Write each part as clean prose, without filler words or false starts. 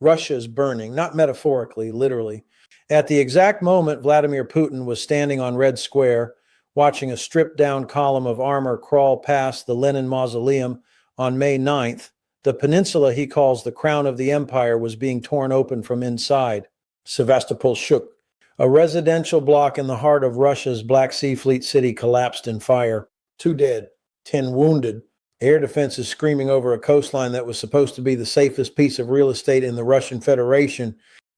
Russia's burning, not metaphorically, literally. At the exact moment Vladimir Putin was standing on Red Square, watching a stripped-down column of armor crawl past the Lenin Mausoleum on May 9th, the peninsula he calls the crown of the empire was being torn open from inside. Sevastopol shook. A residential block in the heart of Russia's Black Sea Fleet city collapsed in fire. 2 dead, 10 wounded. Air defenses screaming over a coastline that was supposed to be the safest piece of real estate in the Russian Federation.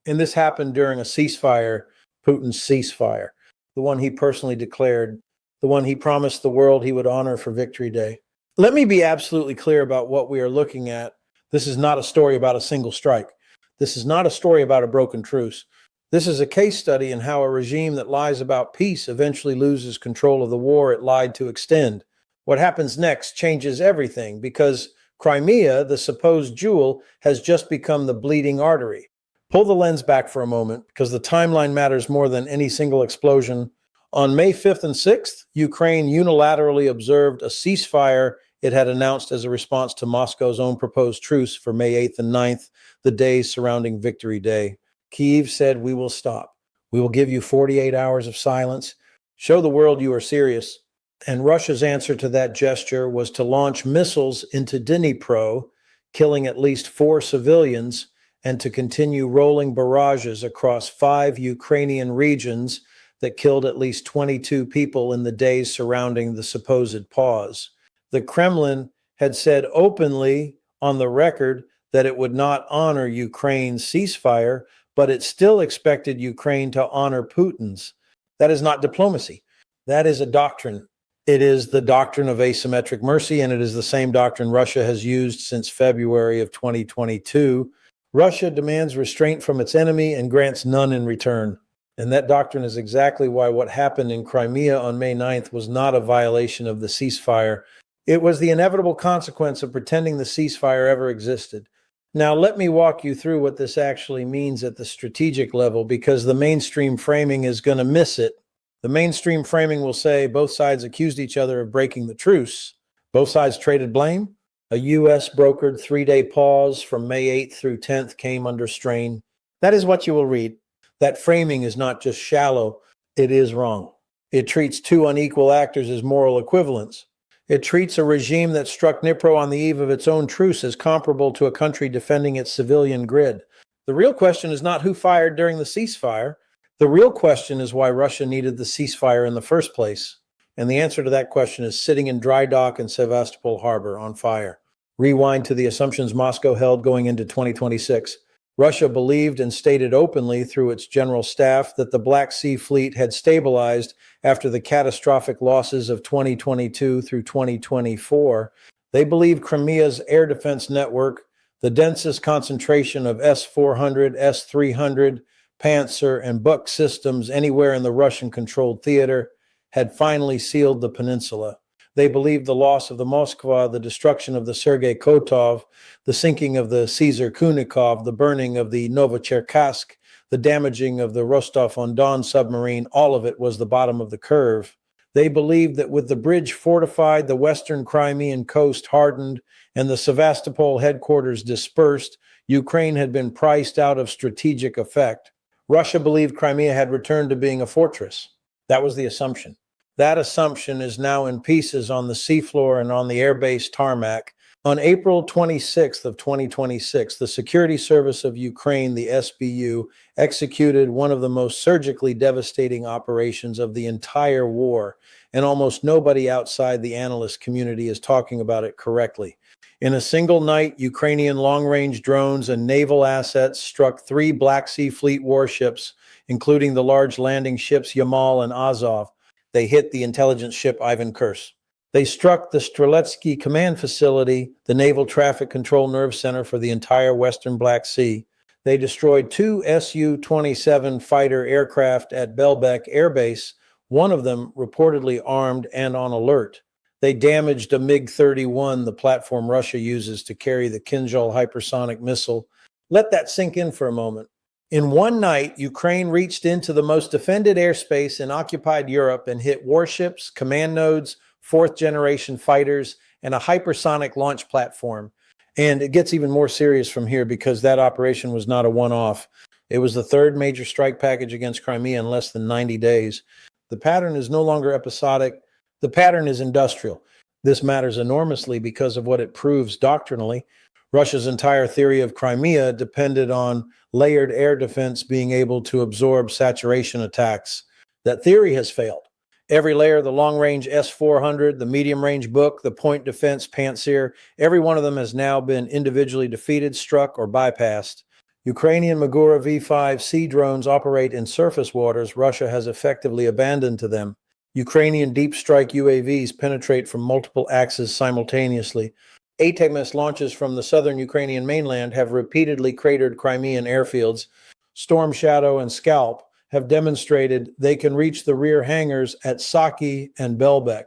And this happened during a ceasefire, Putin's ceasefire, the one he personally declared, the one he promised the world he would honor for Victory Day. Let me be absolutely clear about what we are looking at. This is not a story about a single strike. This is not a story about a broken truce. This is a case study in how a regime that lies about peace eventually loses control of the war it lied to extend. What happens next changes everything because Crimea, the supposed jewel, has just become the bleeding artery. Pull the lens back for a moment because the timeline matters more than any single explosion. On May 5th and 6th, Ukraine unilaterally observed a ceasefire it had announced as a response to Moscow's own proposed truce for May 8th and 9th, the days surrounding Victory Day. Kyiv said, "We will stop. We will give you 48 hours of silence. Show the world you are serious." And Russia's answer to that gesture was to launch missiles into Dnipro, killing at least 4 civilians, and to continue rolling barrages across 5 Ukrainian regions that killed at least 22 people in the days surrounding the supposed pause. The Kremlin had said openly on the record that it would not honor Ukraine's ceasefire, but it still expected Ukraine to honor Putin's. That is not diplomacy. That is a doctrine. It is the doctrine of asymmetric mercy, and it is the same doctrine Russia has used since February of 2022. Russia demands restraint from its enemy and grants none in return. And that doctrine is exactly why what happened in Crimea on May 9th was not a violation of the ceasefire. It was the inevitable consequence of pretending the ceasefire ever existed. Now, let me walk you through what this actually means at the strategic level, because the mainstream framing is going to miss it. The mainstream framing will say both sides accused each other of breaking the truce. Both sides traded blame. A U.S. brokered 3-day pause from May 8th through 10th came under strain. That is what you will read. That framing is not just shallow, it is wrong. It treats 2 unequal actors as moral equivalents. It treats a regime that struck Dnipro on the eve of its own truce as comparable to a country defending its civilian grid. The real question is not who fired during the ceasefire. The real question is why Russia needed the ceasefire in the first place. And the answer to that question is sitting in dry dock in Sevastopol harbor on fire. Rewind to the assumptions Moscow held going into 2026. Russia believed and stated openly through its general staff that the Black Sea Fleet had stabilized after the catastrophic losses of 2022 through 2024. They believed Crimea's air defense network, the densest concentration of S-400, S-300, Panzer, and Buk systems anywhere in the Russian-controlled theater, had finally sealed the peninsula. They believed the loss of the Moskva, the destruction of the Sergei Kotov, the sinking of the Caesar Kunikov, the burning of the Novocherkassk, the damaging of the Rostov-on-Don submarine, all of it was the bottom of the curve. They believed that with the bridge fortified, the western Crimean coast hardened, and the Sevastopol headquarters dispersed, Ukraine had been priced out of strategic effect. Russia believed Crimea had returned to being a fortress. That was the assumption. That assumption is now in pieces on the seafloor and on the airbase tarmac. On April 26th of 2026, the Security Service of Ukraine, the SBU, executed one of the most surgically devastating operations of the entire war, and almost nobody outside the analyst community is talking about it correctly. In a single night, Ukrainian long-range drones and naval assets struck 3 Black Sea Fleet warships, including the large landing ships Yamal and Azov. They hit the intelligence ship Ivan Kurs. They struck the Streletsky Command Facility, the naval traffic control nerve center for the entire western Black Sea. They destroyed 2 Su-27 fighter aircraft at Belbek Air Base, one of them reportedly armed and on alert. They damaged a MiG-31, the platform Russia uses to carry the Kinzhal hypersonic missile. Let that sink in for a moment. In one night, Ukraine reached into the most defended airspace in occupied Europe and hit warships, command nodes, 4th-generation fighters, and a hypersonic launch platform. And it gets even more serious from here because that operation was not a one-off. It was the third major strike package against Crimea in less than 90 days. The pattern is no longer episodic. The pattern is industrial. This matters enormously because of what it proves doctrinally. Russia's entire theory of Crimea depended on layered air defense being able to absorb saturation attacks. That theory has failed. Every layer, the long-range S-400, the medium-range Buk, the point defense Pantsir, every one of them has now been individually defeated, struck, or bypassed. Ukrainian Magura V-5 sea drones operate in surface waters Russia has effectively abandoned to them. Ukrainian deep strike UAVs penetrate from multiple axes simultaneously. ATACMS launches from the southern Ukrainian mainland have repeatedly cratered Crimean airfields. Storm Shadow and Scalp have demonstrated they can reach the rear hangars at Saki and Belbek.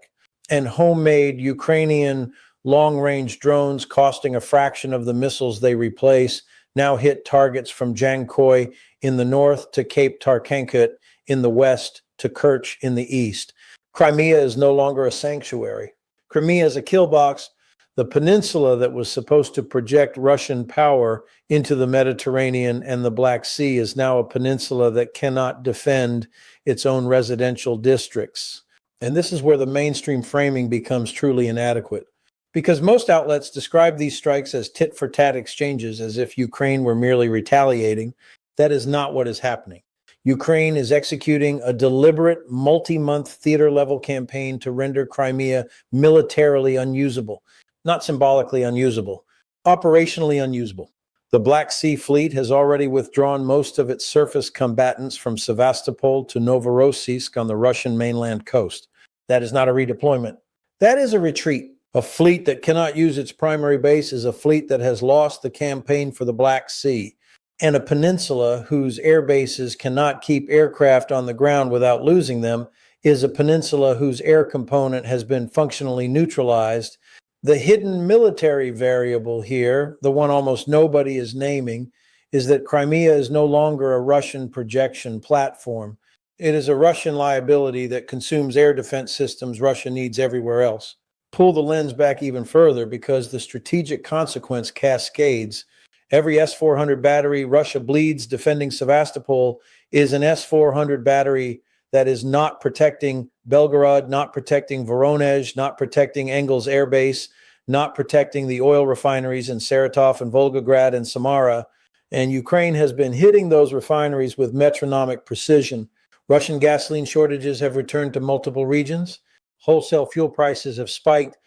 And homemade Ukrainian long-range drones costing a fraction of the missiles they replace now hit targets from Jankoy in the north to Cape Tarkankut in the west to Kerch in the east. Crimea is no longer a sanctuary. Crimea is a killbox. The peninsula that was supposed to project Russian power into the Mediterranean and the Black Sea is now a peninsula that cannot defend its own residential districts. And this is where the mainstream framing becomes truly inadequate. Because most outlets describe these strikes as tit-for-tat exchanges, as if Ukraine were merely retaliating. That is not what is happening. Ukraine is executing a deliberate multi-month theater-level campaign to render Crimea militarily unusable. Not symbolically unusable, operationally unusable. The Black Sea Fleet has already withdrawn most of its surface combatants from Sevastopol to Novorossiysk on the Russian mainland coast. That is not a redeployment. That is a retreat. A fleet that cannot use its primary base is a fleet that has lost the campaign for the Black Sea. And a peninsula whose air bases cannot keep aircraft on the ground without losing them is a peninsula whose air component has been functionally neutralized. The hidden military variable here, the one almost nobody is naming, is that Crimea is no longer a Russian projection platform. It is a Russian liability that consumes air defense systems Russia needs everywhere else. Pull the lens back even further because the strategic consequence cascades. Every S-400 battery Russia bleeds defending Sevastopol is an S-400 battery that is not protecting Belgorod, not protecting Voronezh, not protecting Engels Air Base, not protecting the oil refineries in Saratov and Volgograd and Samara. And Ukraine has been hitting those refineries with metronomic precision. Russian gasoline shortages have returned to multiple regions. Wholesale fuel prices have spiked.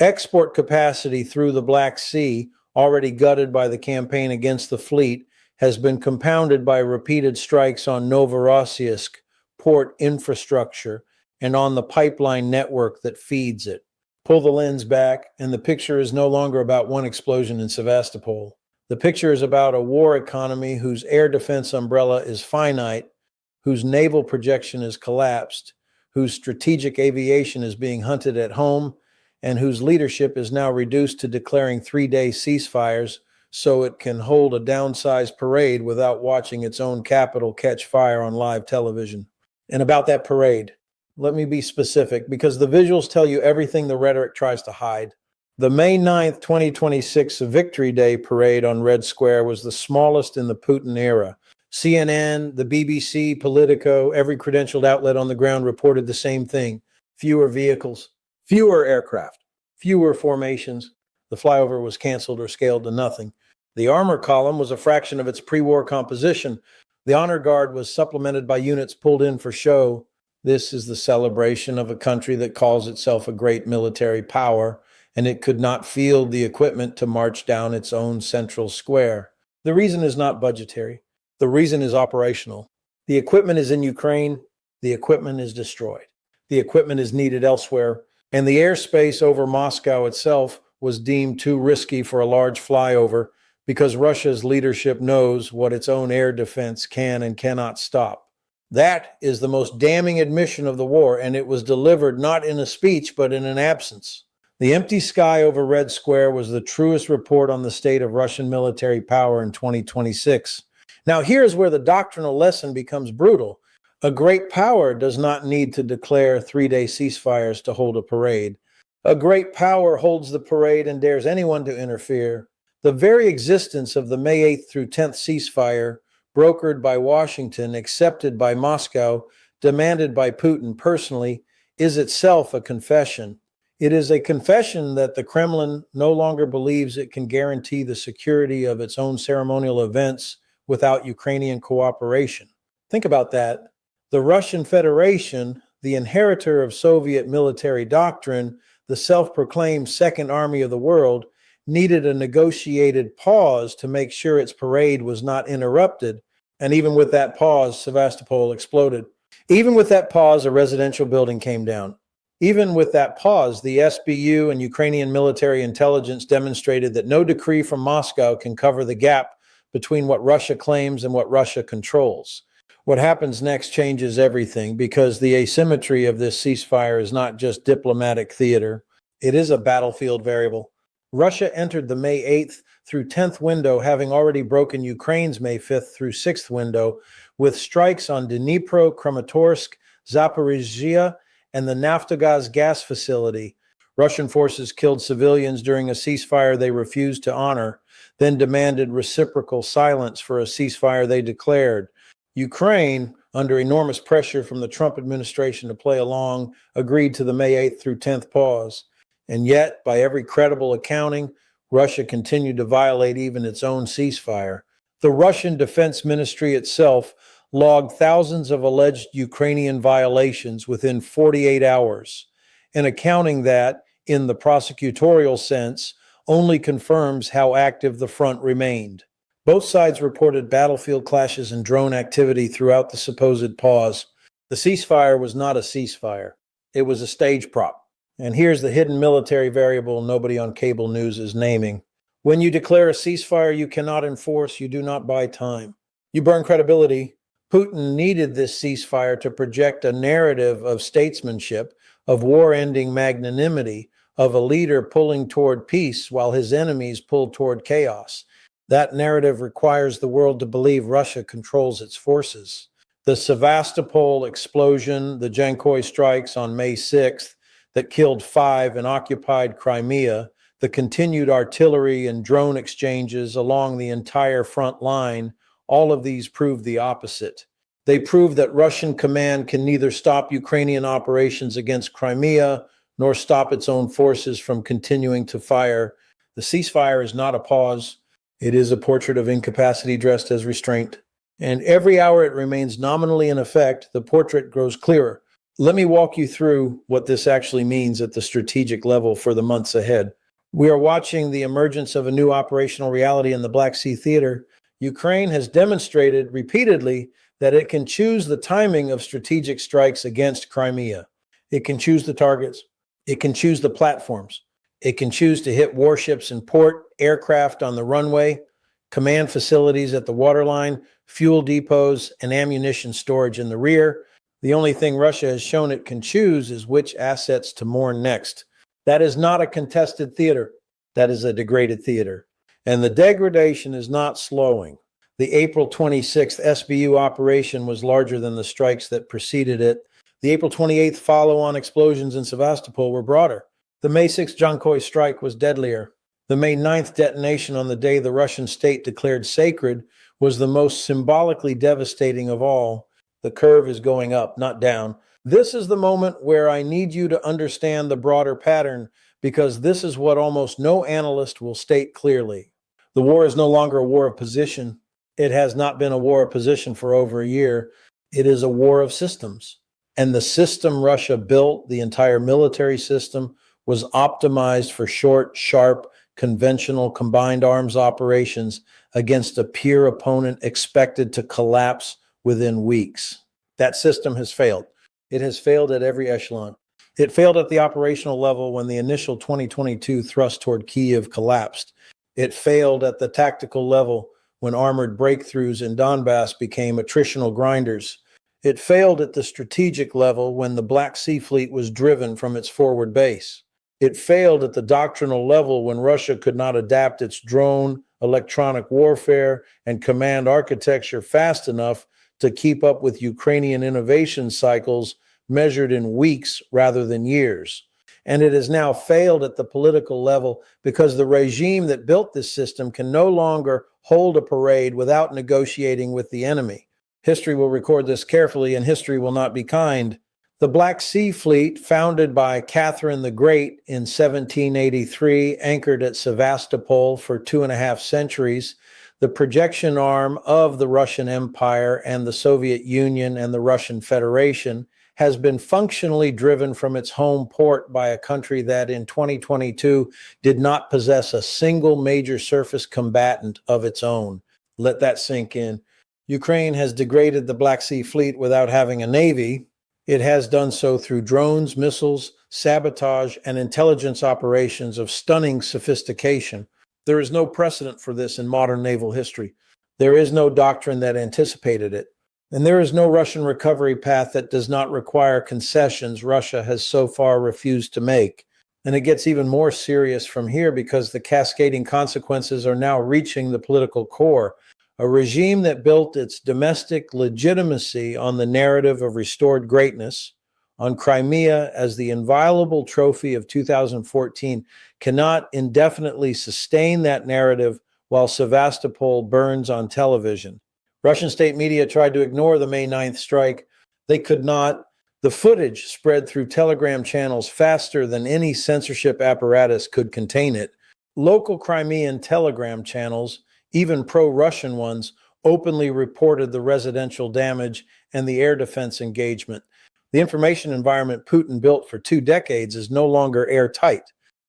Export capacity through the Black Sea, already gutted by the campaign against the fleet, has been compounded by repeated strikes on Novorossiysk port infrastructure and on the pipeline network that feeds it. Pull the lens back, and the picture is no longer about one explosion in Sevastopol. The picture is about a war economy whose air defense umbrella is finite, whose naval projection is collapsed, whose strategic aviation is being hunted at home, and whose leadership is now reduced to declaring 3-day ceasefires so it can hold a downsized parade without watching its own capital catch fire on live television. And about that parade, let me be specific, because the visuals tell you everything the rhetoric tries to hide. The May 9th, 2026 Victory Day parade on Red Square was the smallest in the Putin era. CNN, the BBC, Politico, every credentialed outlet on the ground reported the same thing. Fewer vehicles, fewer aircraft, fewer formations. The flyover was canceled or scaled to nothing. The armor column was a fraction of its pre-war composition. The honor guard was supplemented by units pulled in for show. This is the celebration of a country that calls itself a great military power, and it could not field the equipment to march down its own central square. The reason is not budgetary. The reason is operational. The equipment is in Ukraine. The equipment is destroyed. The equipment is needed elsewhere. And the airspace over Moscow itself was deemed too risky for a large flyover because Russia's leadership knows what its own air defense can and cannot stop. That is the most damning admission of the war, and it was delivered not in a speech, but in an absence. The empty sky over Red Square was the truest report on the state of Russian military power in 2026. Now, here's where the doctrinal lesson becomes brutal. A great power does not need to declare 3-day ceasefires to hold a parade. A great power holds the parade and dares anyone to interfere. The very existence of the May 8th through 10th ceasefire, brokered by Washington, accepted by Moscow, demanded by Putin personally, is itself a confession. It is a confession that the Kremlin no longer believes it can guarantee the security of its own ceremonial events without Ukrainian cooperation. Think about that. The Russian Federation, the inheritor of Soviet military doctrine, the self-proclaimed Second Army of the world, needed a negotiated pause to make sure its parade was not interrupted. And even with that pause, Sevastopol exploded. Even with that pause, a residential building came down. Even with that pause, the SBU and Ukrainian military intelligence demonstrated that no decree from Moscow can cover the gap between what Russia claims and what Russia controls. What happens next changes everything, because the asymmetry of this ceasefire is not just diplomatic theater, it is a battlefield variable. Russia entered the May 8th through 10th window, having already broken Ukraine's May 5th through 6th window, with strikes on Dnipro, Kramatorsk, Zaporizhzhia, and the Naftogaz gas facility. Russian forces killed civilians during a ceasefire they refused to honor, then demanded reciprocal silence for a ceasefire they declared. Ukraine, under enormous pressure from the Trump administration to play along, agreed to the May 8th through 10th pause. And yet, by every credible accounting, Russia continued to violate even its own ceasefire. The Russian Defense Ministry itself logged thousands of alleged Ukrainian violations within 48 hours, an accounting that, in the prosecutorial sense, only confirms how active the front remained. Both sides reported battlefield clashes and drone activity throughout the supposed pause. The ceasefire was not a ceasefire. It was a stage prop. And here's the hidden military variable nobody on cable news is naming. When you declare a ceasefire you cannot enforce, you do not buy time. You burn credibility. Putin needed this ceasefire to project a narrative of statesmanship, of war-ending magnanimity, of a leader pulling toward peace while his enemies pull toward chaos. That narrative requires the world to believe Russia controls its forces. The Sevastopol explosion, the Jankoy strikes on May 6th, that killed 5 and occupied Crimea, the continued artillery and drone exchanges along the entire front line, all of these prove the opposite. They prove that Russian command can neither stop Ukrainian operations against Crimea nor stop its own forces from continuing to fire. The ceasefire is not a pause. It is a portrait of incapacity dressed as restraint. And every hour it remains nominally in effect, the portrait grows clearer. Let me walk you through what this actually means at the strategic level for the months ahead. We are watching the emergence of a new operational reality in the Black Sea theater. Ukraine has demonstrated repeatedly that it can choose the timing of strategic strikes against Crimea. It can choose the targets. It can choose the platforms. It can choose to hit warships in port, aircraft on the runway, command facilities at the waterline, fuel depots, and ammunition storage in the rear. The only thing Russia has shown it can choose is which assets to mourn next. That is not a contested theater. That is a degraded theater. And the degradation is not slowing. The April 26th SBU operation was larger than the strikes that preceded it. The April 28th follow-on explosions in Sevastopol were broader. The May 6th Jankoy strike was deadlier. The May 9th detonation on the day the Russian state declared sacred was the most symbolically devastating of all. The curve is going up, not down. This is the moment where I need you to understand the broader pattern, because this is what almost no analyst will state clearly. The war is no longer a war of position. It has not been a war of position for over a year. It is a war of systems. And the system Russia built, the entire military system, was optimized for short, sharp, conventional combined arms operations against a peer opponent expected to collapse within weeks. That system has failed. It has failed at every echelon. It failed at the operational level when the initial 2022 thrust toward Kyiv collapsed. It failed at the tactical level when armored breakthroughs in Donbass became attritional grinders. It failed at the strategic level when the Black Sea Fleet was driven from its forward base. It failed at the doctrinal level when Russia could not adapt its drone, electronic warfare, and command architecture fast enough to keep up with Ukrainian innovation cycles measured in weeks rather than years. and it has now failed at the political level because the regime that built this system can no longer hold a parade without negotiating with the enemy. History will record this carefully, and history will not be kind. The Black Sea Fleet, founded by Catherine the Great in 1783, anchored at Sevastopol for 2.5 centuries, the projection arm of the Russian Empire and the Soviet Union and the Russian Federation, has been functionally driven from its home port by a country that in 2022 did not possess a single major surface combatant of its own. Let that sink in. Ukraine has degraded the Black Sea Fleet without having a navy. It has done so through drones, missiles, sabotage, and intelligence operations of stunning sophistication. There is no precedent for this in modern naval history. There is no doctrine that anticipated it. And there is no Russian recovery path that does not require concessions Russia has so far refused to make. And it gets even more serious from here because the cascading consequences are now reaching the political core. A regime that built its domestic legitimacy on the narrative of restored greatness, on Crimea as the inviolable trophy of 2014, cannot indefinitely sustain that narrative while Sevastopol burns on television. Russian state media tried to ignore the May 9th strike. They could not. The footage spread through Telegram channels faster than any censorship apparatus could contain it. Local Crimean Telegram channels, even pro-Russian ones, openly reported the residential damage and the air defense engagement. The information environment Putin built for 2 decades is no longer airtight.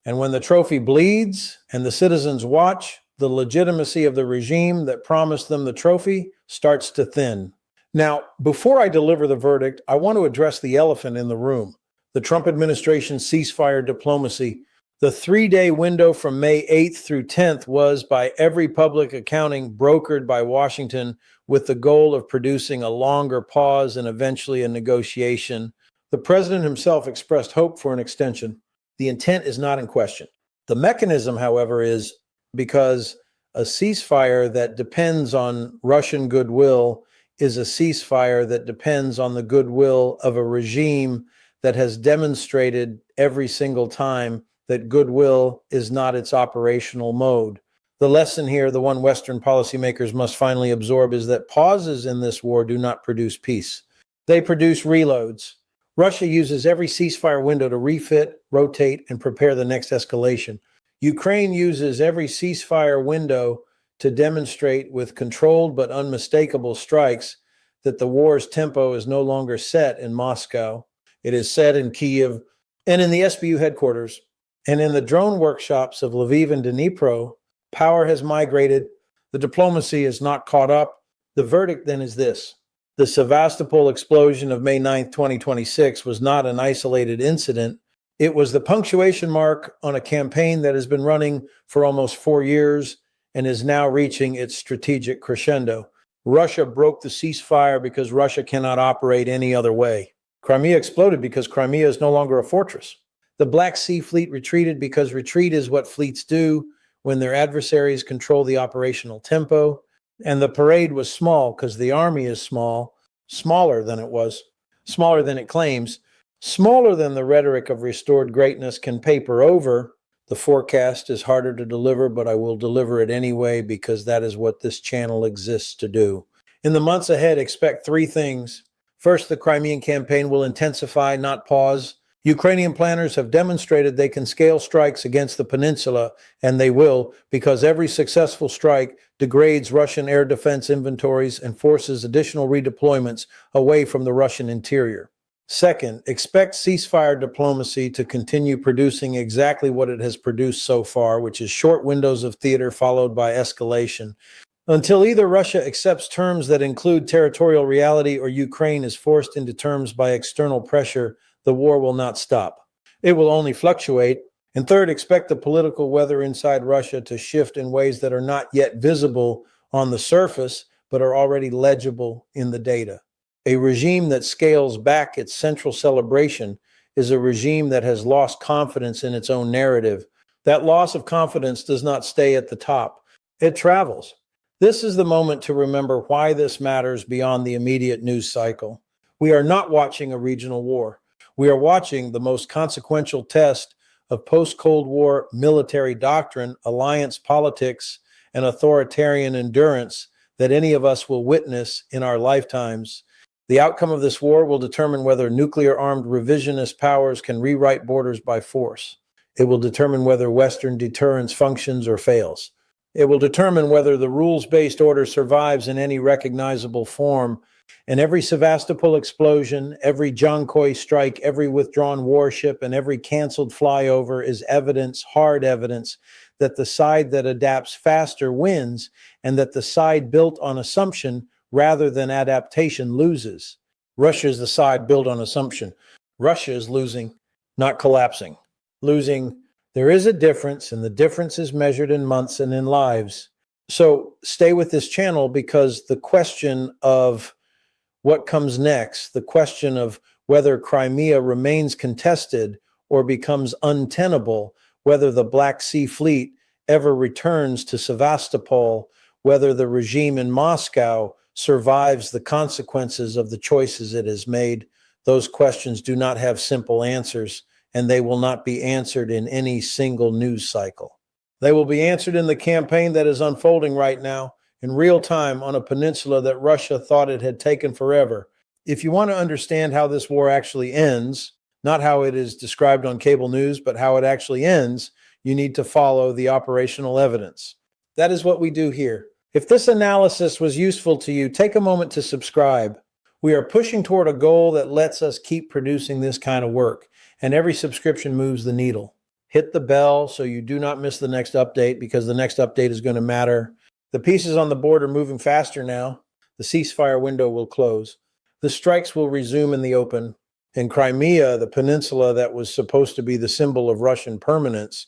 And when the trophy bleeds and the citizens watch, the legitimacy of the regime that promised them the trophy starts to thin. Now, before I deliver the verdict, I want to address the elephant in the room, the Trump administration's ceasefire diplomacy. The 3-day window from May 8th through 10th was, by every public accounting, brokered by Washington with the goal of producing a longer pause and eventually a negotiation. The president himself expressed hope for an extension. The intent is not in question. The mechanism, however, is because a ceasefire that depends on Russian goodwill is a ceasefire that depends on the goodwill of a regime that has demonstrated every single time that goodwill is not its operational mode. The lesson here, the one Western policymakers must finally absorb, is that pauses in this war do not produce peace. They produce reloads. Russia uses every ceasefire window to refit, rotate, and prepare the next escalation. Ukraine uses every ceasefire window to demonstrate with controlled but unmistakable strikes that the war's tempo is no longer set in Moscow. It is set in Kyiv and in the SBU headquarters. And in the drone workshops of Lviv and Dnipro, power has migrated. The diplomacy is not caught up. The verdict then is this. The Sevastopol explosion of May 9th, 2026 was not an isolated incident. It was the punctuation mark on a campaign that has been running for almost 4 years and is now reaching its strategic crescendo. Russia broke the ceasefire because Russia cannot operate any other way. Crimea exploded because Crimea is no longer a fortress. The Black Sea Fleet retreated because retreat is what fleets do when their adversaries control the operational tempo. And the parade was small because the army is small, smaller than it was, smaller than it claims, smaller than the rhetoric of restored greatness can paper over. The forecast is harder to deliver, but I will deliver it anyway because that is what this channel exists to do. In the months ahead, expect 3 things. First, the Crimean campaign will intensify, not pause. Ukrainian planners have demonstrated they can scale strikes against the peninsula, and they will, because every successful strike degrades Russian air defense inventories and forces additional redeployments away from the Russian interior. Second, expect ceasefire diplomacy to continue producing exactly what it has produced so far, which is short windows of theater followed by escalation. Until either Russia accepts terms that include territorial reality or Ukraine is forced into terms by external pressure, the war will not stop. It will only fluctuate. And third, expect the political weather inside Russia to shift in ways that are not yet visible on the surface, but are already legible in the data. A regime that scales back its central celebration is a regime that has lost confidence in its own narrative. That loss of confidence does not stay at the top. It travels. This is the moment to remember why this matters beyond the immediate news cycle. We are not watching a regional war. We are watching the most consequential test of post-Cold War military doctrine, alliance politics, and authoritarian endurance that any of us will witness in our lifetimes. The outcome of this war will determine whether nuclear-armed revisionist powers can rewrite borders by force. It will determine whether Western deterrence functions or fails. It will determine whether the rules-based order survives in any recognizable form. And every Sevastopol explosion, every Jankoy strike, every withdrawn warship, and every canceled flyover is evidence, hard evidence, that the side that adapts faster wins, and that the side built on assumption rather than adaptation loses. Russia is the side built on assumption. Russia is losing, not collapsing. Losing. There is a difference, and the difference is measured in months and in lives. So stay with this channel, because the question of what comes next, the question of whether Crimea remains contested or becomes untenable, whether the Black Sea Fleet ever returns to Sevastopol, whether the regime in Moscow survives the consequences of the choices it has made, those questions do not have simple answers, and they will not be answered in any single news cycle. They will be answered in the campaign that is unfolding right now, in real time, on a peninsula that Russia thought it had taken forever. If you want to understand how this war actually ends, not how it is described on cable news, but how it actually ends, you need to follow the operational evidence. That is what we do here. If this analysis was useful to you, take a moment to subscribe. We are pushing toward a goal that lets us keep producing this kind of work, and every subscription moves the needle. Hit the bell so you do not miss the next update, because the next update is going to matter. The pieces on the board are moving faster now. The ceasefire window will close. The strikes will resume in the open. And Crimea, the peninsula that was supposed to be the symbol of Russian permanence,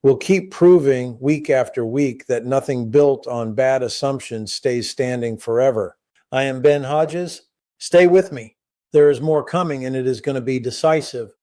will keep proving week after week that nothing built on bad assumptions stays standing forever. I am Ben Hodges. Stay with me. There is more coming, and it is going to be decisive.